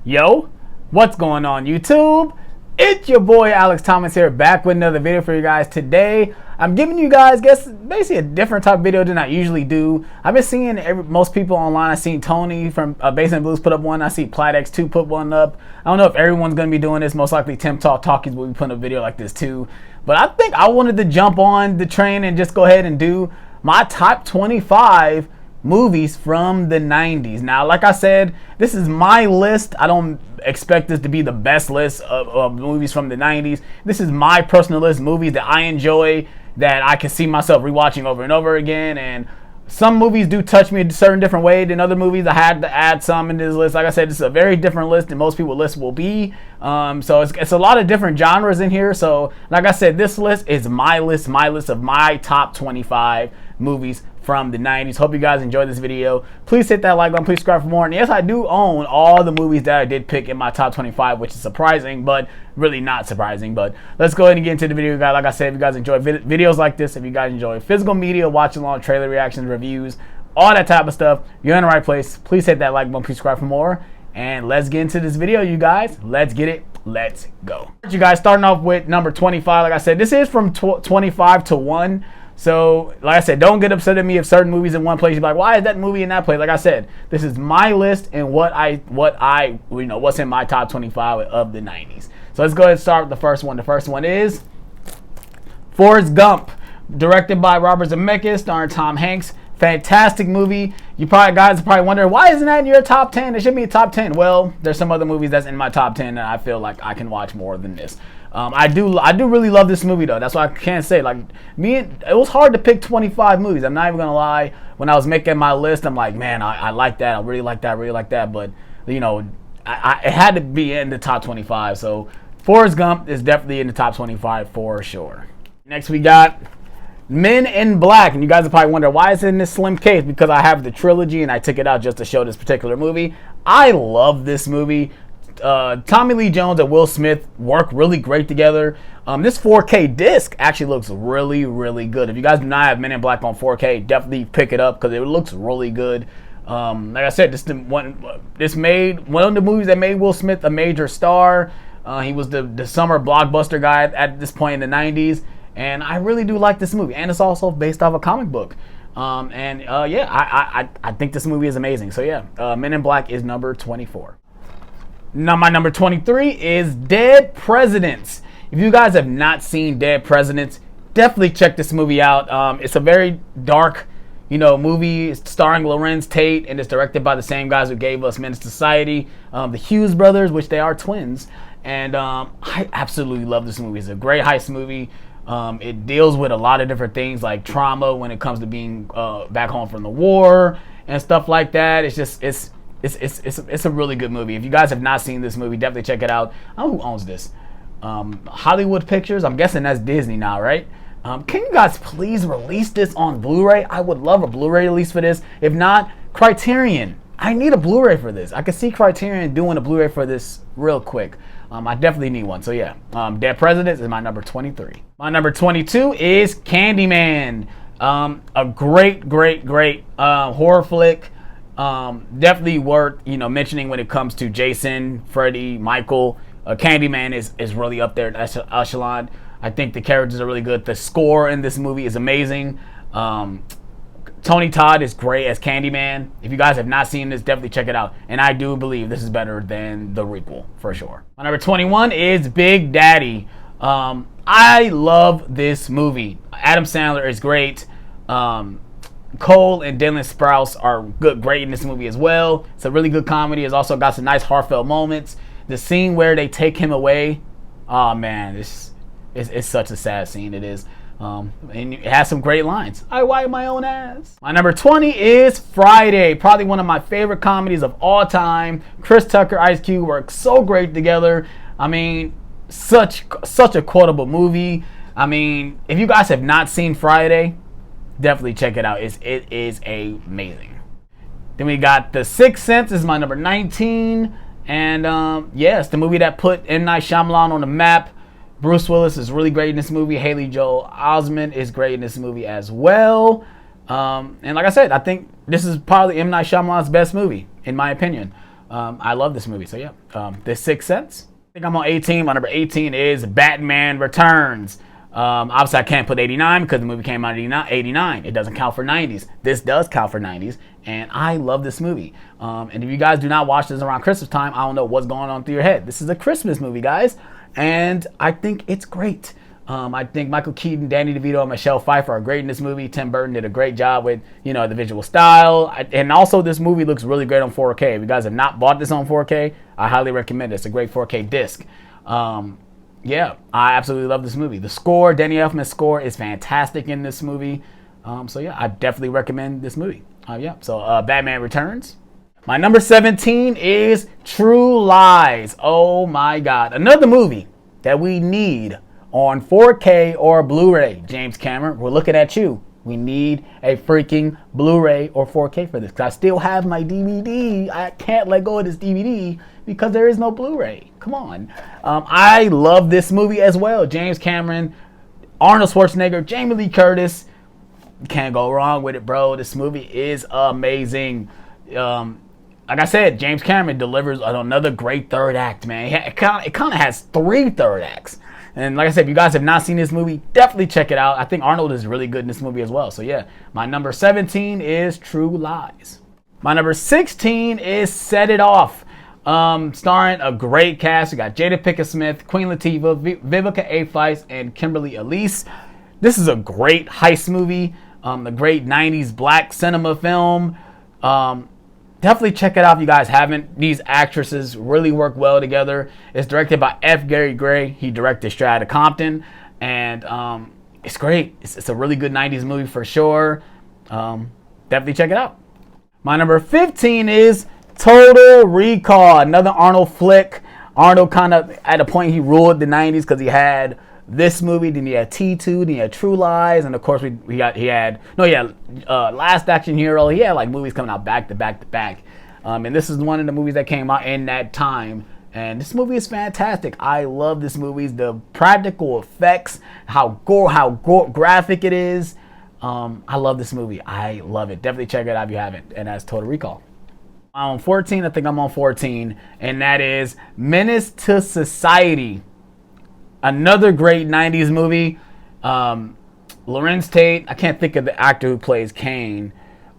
Yo, what's going on YouTube? It's your boy Alex Thomas here, back with another video for you guys. Today, I'm giving you guys, basically a different type of video than I usually do. I've been seeing most people online. I've seen Tony from Basement Blues put up one. I see PlatX2 put one up. I don't know if everyone's going to be doing this. Most likely Tim Talkies will be putting a video like this too. But I think I wanted to jump on the train and just go ahead and do my top 25 movies from the 90s. Now, like I said, this is my list. I don't expect this to be the best list of movies from the 90s. This is my personal list, movies that I enjoy, that I can see myself rewatching over and over again. And some movies do touch me a certain different way than other movies. I had to add some in this list. Like I said, this is a very different list than most people's list will be. So it's a lot of different genres in here. So like I said, this list is my list of my top 25 movies from the 90s. Hope you guys enjoyed this video. Please hit that like button. Please subscribe for more. And yes, I do own all the movies that I did pick in my top 25, which is surprising, but really not surprising. But let's go ahead and get into the video, guys. Like I said, if you guys enjoy videos like this, if you guys enjoy physical media, watch along, trailer reactions, reviews, all that type of stuff, you're in the right place. Please hit that like button. Please subscribe for more. And let's get into this video, you guys. Let's get it. Let's go. You guys, starting off with number 25. Like I said, this is from 25 to 1. So, like I said, don't get upset at me if certain movies in one place, you're like, why is that movie in that place? Like I said, this is my list and what's in my top 25 of the 90s. So let's go ahead and start with the first one. The first one is Forrest Gump, directed by Robert Zemeckis, starring Tom Hanks. Fantastic movie. Guys are probably wondering, why isn't that in your top 10? It should be a top 10. Well, there's some other movies that's in my top 10 and I feel like I can watch more than this. I do really love this movie though. That's why I can't say, like, it was hard to pick 25 movies. I'm not even gonna lie. When I was making my list, I'm like, man, I like that. I really like that. But you know, it had to be in the top 25. So Forrest Gump is definitely in the top 25 for sure. Next we got Men in Black, and you guys are probably wondering, why is it in this slim case? Because I have the trilogy and I took it out just to show this particular movie. I love this movie. Tommy Lee Jones and Will Smith work really great together. This 4K disc actually looks really, really good. If you guys do not have Men in Black on 4K, definitely pick it up because it looks really good. Like I said, this made one of the movies that made Will Smith a major star. He was the summer blockbuster guy at this point in the 90s. And I really do like this movie. And it's also based off a comic book. I think this movie is amazing. So yeah, Men in Black is number 24. Now my number 23 is Dead Presidents. If you guys have not seen Dead Presidents, definitely check this movie out. It's a very dark, movie starring Lorenz Tate, and it's directed by the same guys who gave us Menace II Society, the Hughes brothers, which they are twins. And I absolutely love this movie. It's a great heist movie. It deals with a lot of different things like trauma when it comes to being back home from the war and stuff like that. It's a really good movie. If you guys have not seen this movie, definitely check it out. I don't know who owns this. Hollywood Pictures. I'm guessing that's Disney now, right? Can you guys please release this on Blu-ray? I would love a Blu-ray release for this. If not, Criterion. I need a Blu-ray for this. I can see Criterion doing a Blu-ray for this real quick. I definitely need one. So yeah, Dead Presidents is my number 23. My number 22 is Candyman. A great horror flick. Definitely worth mentioning when it comes to Jason, Freddy, Michael. Candyman is really up there at echelon. I think the characters are really good. The score in this movie is amazing. Tony Todd is great as Candyman. If you guys have not seen this, definitely check it out. And I do believe this is better than the requel for sure. My number 21 is Big Daddy. I love this movie. Adam Sandler is great. Cole and Dylan Sprouse are great in this movie as well. It's a really good comedy. It's also got some nice heartfelt moments. The scene where they take him away, oh man, it's such a sad scene. It is. And it has some great lines. I wipe my own ass. My number 20 is Friday. Probably one of my favorite comedies of all time. Chris Tucker, Ice Cube work so great together. I mean, such a quotable movie. I mean, if you guys have not seen Friday, definitely check it out. It is amazing. Then we got The Sixth Sense is my number 19. And yes, the movie that put M. Night Shyamalan on the map. Bruce Willis is really great in this movie. Haley Joel Osment is great in this movie as well. And like I said, I think this is probably M. Night Shyamalan's best movie, in my opinion. I love this movie. So yeah, The Sixth Sense. I think I'm on 18. My number 18 is Batman Returns. Obviously, I can't put 89 because the movie came out in 89. It doesn't count for 90s. This does count for 90s, and I love this movie. And if you guys do not watch this around Christmas time, I don't know what's going on through your head. This is a Christmas movie, guys, and I think it's great. I think Michael Keaton, Danny DeVito, and Michelle Pfeiffer are great in this movie. Tim Burton did a great job with, the visual style. And also, this movie looks really great on 4K. If you guys have not bought this on 4K, I highly recommend it. It's a great 4K disc. Yeah, I absolutely love this movie. The score, Danny Elfman's score, is fantastic in this movie. So yeah, I definitely recommend this movie. So Batman Returns. My number 17 is True Lies. Oh my God. Another movie that we need on 4K or Blu-ray. James Cameron, we're looking at you. We need a freaking Blu-ray or 4K for this, because I still have my DVD. I can't let go of this DVD because there is no Blu-ray. Come on. I love this movie as well. James Cameron, Arnold Schwarzenegger, Jamie Lee Curtis. You can't go wrong with it, bro. This movie is amazing. Like I said, James Cameron delivers another great third act, man. It kind of has 3 third acts. And like I said, if you guys have not seen this movie, definitely check it out. I think Arnold is really good in this movie as well. So yeah, my number 17 is True Lies. My number 16 is Set It Off. Starring a great cast. We got Jada Pinkett Smith, Queen Latifah, Vivica A. Fox, and Kimberly Elise. This is a great heist movie. A great 90s black cinema film. Definitely check it out if you guys haven't. These actresses really work well together. It's directed by F. Gary Gray. He directed Straight Outta Compton. And it's great. It's a really good 90s movie for sure. Definitely check it out. My number 15 is Total Recall. Another Arnold flick. Arnold kind of, at a point, he ruled the 90s because he had this movie, then he had T2, then he had True Lies, and of course Last Action Hero. He had like movies coming out back to back to back, and this is one of the movies that came out in that time. And this movie is fantastic. I love this movie. The practical effects, how graphic it is. I love this movie. I love it. Definitely check it out if you haven't. And that's Total Recall. I'm on 14. I think I'm on 14, and that is Menace II Society. Another great 90s movie. Lorenz Tate. I can't think of the actor who plays Kane.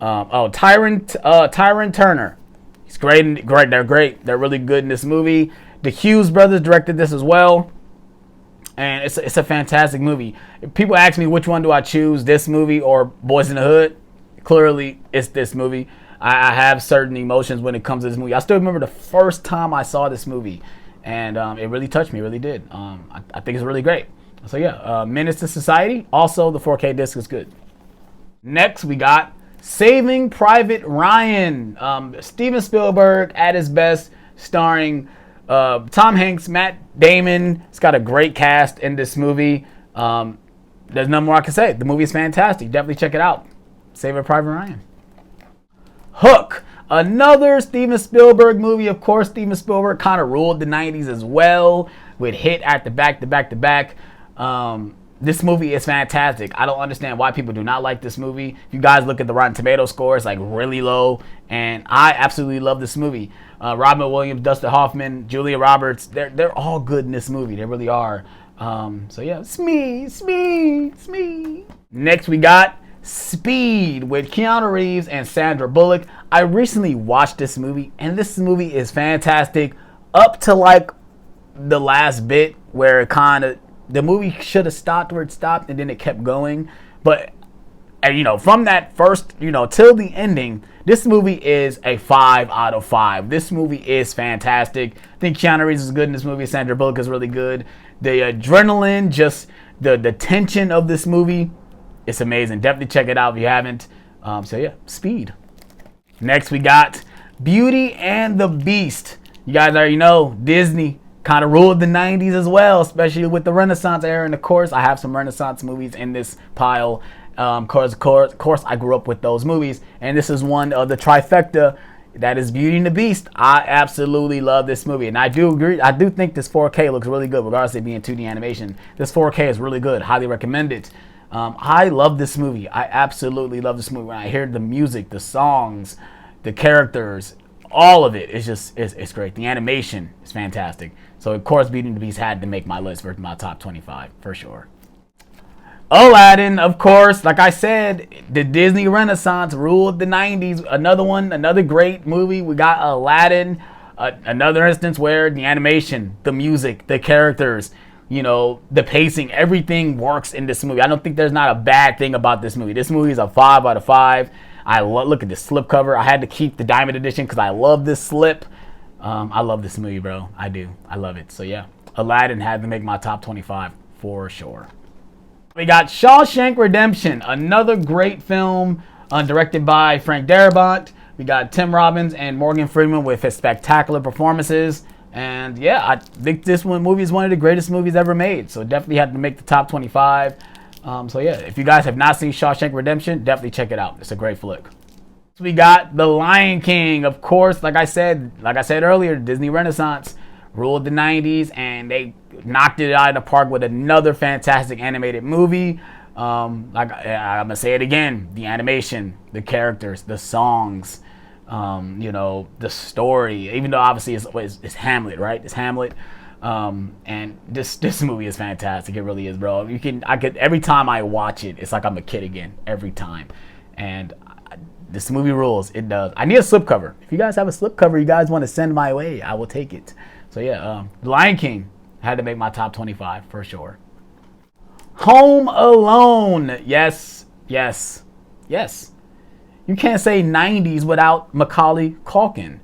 Tyron Turner. He's great. They're great. They're really good in this movie. The Hughes brothers directed this as well. And it's a fantastic movie. If people ask me which one do I choose, this movie or Boys in the Hood, clearly it's this movie. I have certain emotions when it comes to this movie. I still remember the first time I saw this movie. And it really touched me, really did. I think it's really great. So yeah, Menace II Society. Also, the 4K disc is good. Next, we got Saving Private Ryan. Steven Spielberg at his best, starring Tom Hanks, Matt Damon. It's got a great cast in this movie. There's nothing more I can say. The movie is fantastic. Definitely check it out. Saving Private Ryan. Hook. Another Steven Spielberg movie. Of course, Steven Spielberg kind of ruled the 90s as well with hit after back to back to back. This movie is fantastic. I don't understand why people do not like this movie. If you guys look at the Rotten Tomatoes score, it's like really low. And I absolutely love this movie. Robin Williams, Dustin Hoffman, Julia Roberts, they're all good in this movie. They really are. So yeah, it's me. Next, we got Speed with Keanu Reeves and Sandra Bullock. I recently watched this movie, and this movie is fantastic up to like the last bit where it the movie should have stopped where it stopped, and then it kept going. But from that first till the ending, this movie is a 5 out of 5. This movie is fantastic. I think Keanu Reeves is good in this movie. Sandra Bullock is really good. The adrenaline, just the tension of this movie, it's amazing. Definitely check it out if you haven't. So yeah, Speed. Next, we got Beauty and the Beast. You guys already know Disney kind of ruled the 90s as well, especially with the Renaissance era. And of course, I have some Renaissance movies in this pile. Of course, I grew up with those movies. And this is one of the trifecta. That is Beauty and the Beast. I absolutely love this movie. And I do agree. I do think this 4K looks really good, regardless of it being 2D animation. This 4K is really good. Highly recommend it. I love this movie. I absolutely love this movie. When I hear the music, the songs, the characters, all of it is just it's great. The animation is fantastic. So of course, Beauty and the Beast had to make my list for my top 25 for sure. Aladdin, of course, like I said, the Disney Renaissance ruled the 90s. Another great movie. We got Aladdin, another instance where the animation, the music, the characters, the pacing, everything works in this movie. I don't think there's not a bad thing about this movie. This movie is a 5 out of 5. Look at the slipcover. I had to keep the Diamond Edition because I love this slip. I love this movie, bro. I do. I love it. So yeah, Aladdin had to make my top 25 for sure. We got Shawshank Redemption, another great film directed by Frank Darabont. We got Tim Robbins and Morgan Freeman with his spectacular performances. And yeah, I think this movie is one of the greatest movies ever made. So definitely had to make the top 25. So yeah, if you guys have not seen Shawshank Redemption, definitely check it out. It's a great flick. So we got The Lion King, of course. Like I said earlier, Disney Renaissance ruled the 90s, and they knocked it out of the park with another fantastic animated movie. I'm gonna say it again: the animation, the characters, the songs, the story. Even though obviously it's Hamlet, right? It's Hamlet. And this movie is fantastic. It really is, bro. Every time I watch it, it's like I'm a kid again. Every time, and this movie rules. It does. I need a slipcover. If you guys have a slipcover you guys want to send my way, I will take it. So yeah, The Lion King had to make my top 25 for sure. Home Alone. Yes. You can't say 90s without Macaulay Culkin.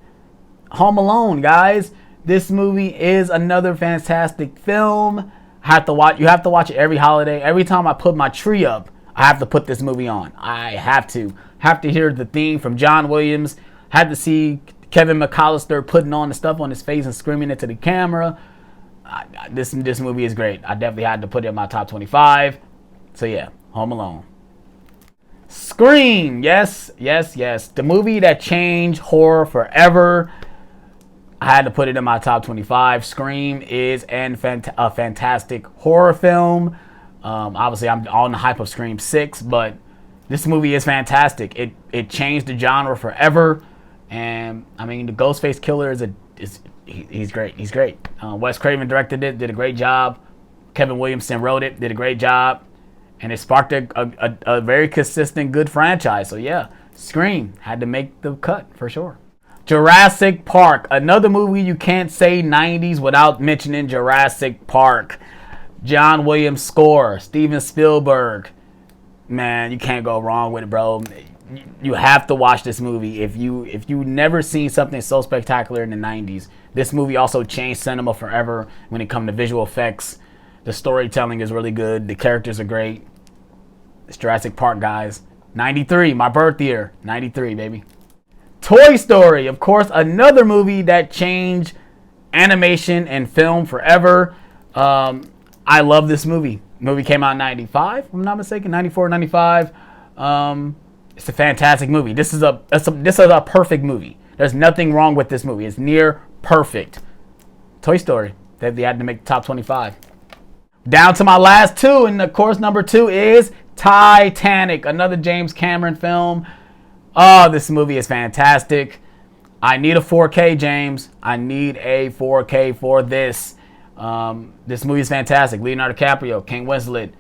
Home Alone, guys. This movie is another fantastic film. You have to watch it every holiday. Every time I put my tree up, I have to put this movie on. I have to hear the theme from John Williams. Had to see Kevin McAllister putting on the stuff on his face and screaming into the camera. This movie is great. I definitely had to put it in my top 25. So yeah, Home Alone. Scream. Yes. The movie that changed horror forever. I had to put it in my top 25. Scream is a fantastic horror film. Obviously, I'm on the hype of Scream 6, but this movie is fantastic. It changed the genre forever. And I mean, the Ghostface Killer he's great. He's great. Wes Craven directed it, did a great job. Kevin Williamson wrote it, did a great job, and it sparked a very consistent, good franchise. So yeah, Scream had to make the cut for sure. Jurassic Park, another movie you can't say 90s without mentioning Jurassic Park. John Williams score, Steven Spielberg. Man, you can't go wrong with it, bro. You have to watch this movie. If you never seen something so spectacular in the 90s, this movie also changed cinema forever when it comes to visual effects. The storytelling is really good. The characters are great. It's Jurassic Park, guys. 93, my birth year. 93, baby. Toy Story, of course, another movie that changed animation and film forever. I love this movie. Movie came out in 95, if I'm not mistaken, 94, 95. It's a fantastic movie. This is a perfect movie. There's nothing wrong with this movie. It's near perfect. Toy Story. They had to make the top 25. Down to my last two, and of course number 2 is Titanic, another James Cameron film. Oh, this movie is fantastic. I need a 4K, James. I need a 4K for this. This movie is fantastic. Leonardo DiCaprio, Kate Winslet,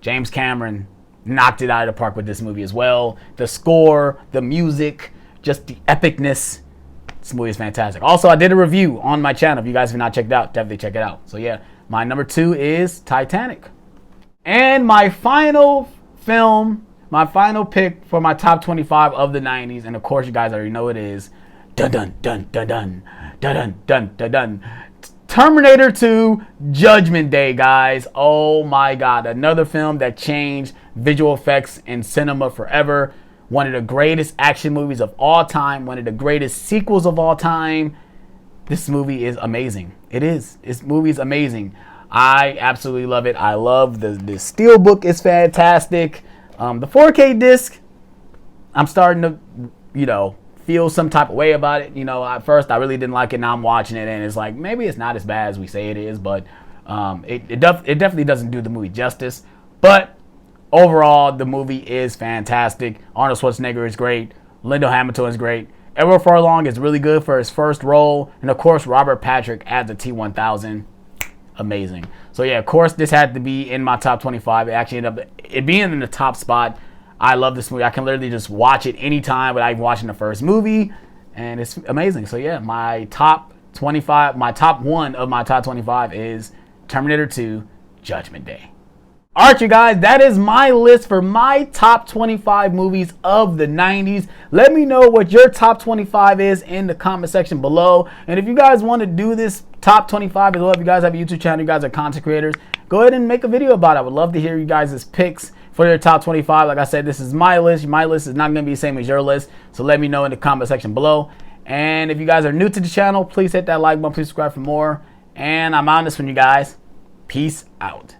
James Cameron knocked it out of the park with this movie as well. The score, the music, just the epicness. This movie is fantastic. Also, I did a review on my channel. If you guys have not checked it out, definitely check it out. So yeah, my number 2 is Titanic. And my final film, my final pick for my top 25 of the 90s, and of course you guys already know it is dun dun dun dun dun dun dun dun dun. Terminator 2 Judgment Day, guys. Oh my God. Another film that changed visual effects in cinema forever. One of the greatest action movies of all time. One of the greatest sequels of all time. This movie is amazing. It is. This movie is amazing. I absolutely love it. I love the steelbook is fantastic. The 4K disc, I'm starting to, feel some type of way about it. At first I really didn't like it. Now I'm watching it and it's like, maybe it's not as bad as we say it is, but it definitely doesn't do the movie justice. But overall, the movie is fantastic. Arnold Schwarzenegger is great. Linda Hamilton is great. Edward Furlong is really good for his first role. And of course, Robert Patrick as a T-1000. Amazing. So yeah, of course, this had to be in my top 25. It actually ended up it being in the top spot. I love this movie. I can literally just watch it anytime without even watching the first movie. And it's amazing. So yeah, my top 25, my top one of my top 25 is Terminator 2 Judgment Day. All right, you guys, that is my list for my top 25 movies of the 90s. Let me know what your top 25 is in the comment section below. And if you guys want to do this top 25 as well, if you guys have a YouTube channel, you guys are content creators, go ahead and make a video about it. I would love to hear you guys' picks for your top 25. Like I said, this is my list. My list is not going to be the same as your list. So let me know in the comment section below. And if you guys are new to the channel, please hit that like button. Please subscribe for more. And I'm on this one, you guys. Peace out.